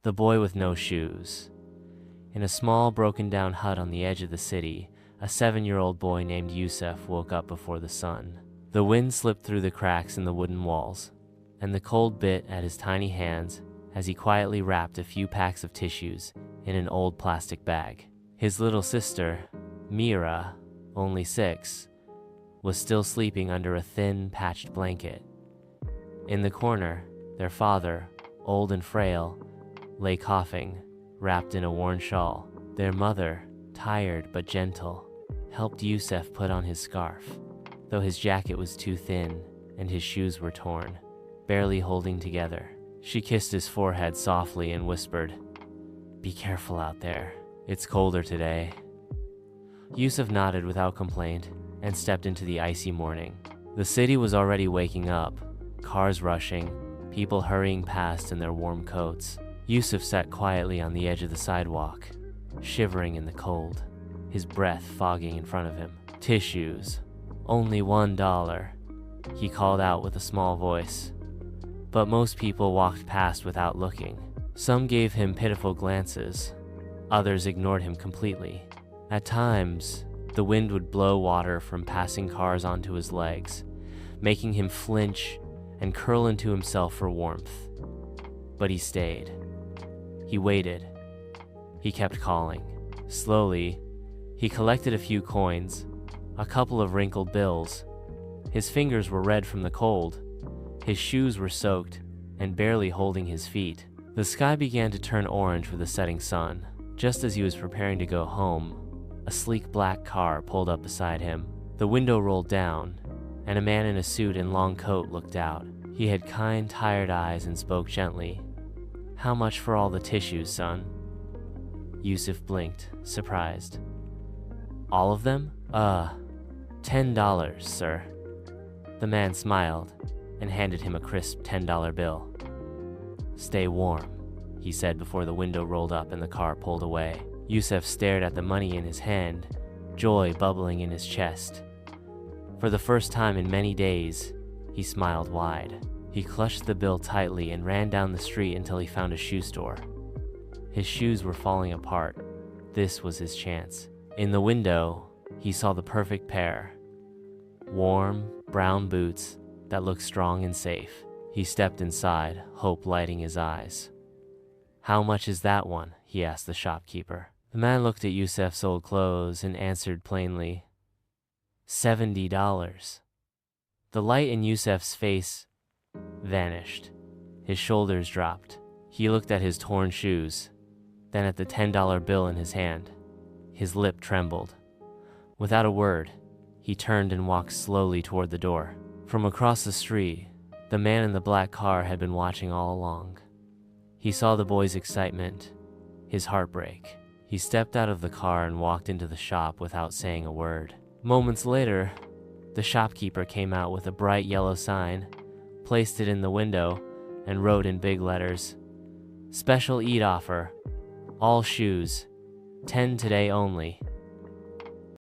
The boy with no shoes. In a small, broken-down hut on the edge of the city, a 7-year-old boy named Yusef woke up before the sun. The wind slipped through the cracks in the wooden walls, and the cold bit at his tiny hands as he quietly wrapped a few packs of tissues in an old plastic bag. His little sister, Mira, only 6, was still sleeping under a thin, patched blanket. In the corner, their father, old and frail, lay coughing, wrapped in a worn shawl. Their mother, tired but gentle, helped Yusef put on his scarf, though his jacket was too thin and his shoes were torn, barely holding together. She kissed his forehead softly and whispered, "Be careful out there. It's colder today." Yusef nodded without complaint and stepped into the icy morning. The city was already waking up, cars rushing, people hurrying past in their warm coats. Yusef sat quietly on the edge of the sidewalk, shivering in the cold, his breath fogging in front of him. "Tissues, only $1, he called out with a small voice. But most people walked past without looking. Some gave him pitiful glances, others ignored him completely. At times, the wind would blow water from passing cars onto his legs, making him flinch and curl into himself for warmth. But he stayed. He waited. He kept calling. Slowly, he collected a few coins, a couple of wrinkled bills. His fingers were red from the cold. His shoes were soaked and barely holding his feet. The sky began to turn orange with the setting sun. Just as he was preparing to go home, a sleek black car pulled up beside him. The window rolled down, and a man in a suit and long coat looked out. He had kind, tired eyes and spoke gently. "How much for all the tissues, son?" Yusef blinked, surprised. "All of them? $10, sir." The man smiled and handed him a crisp $10 bill. "Stay warm," he said before the window rolled up and the car pulled away. Yusef stared at the money in his hand, joy bubbling in his chest. For the first time in many days, he smiled wide. He clutched the bill tightly and ran down the street until he found a shoe store. His shoes were falling apart. This was his chance. In the window, he saw the perfect pair. Warm, brown boots that looked strong and safe. He stepped inside, hope lighting his eyes. "How much is that one?" he asked the shopkeeper. The man looked at Yusef's old clothes and answered plainly, $70. The light in Yusef's face vanished. His shoulders dropped. He looked at his torn shoes, then at the $10 bill in his hand. His lip trembled. Without a word, he turned and walked slowly toward the door. From across the street, the man in the black car had been watching all along. He saw the boy's excitement, his heart break. He stepped out of the car and walked into the shop without saying a word. Moments later, the shopkeeper came out with a bright yellow sign, placed it in the window, and wrote in big letters, "Special Eid offer. All shoes. 10 today only."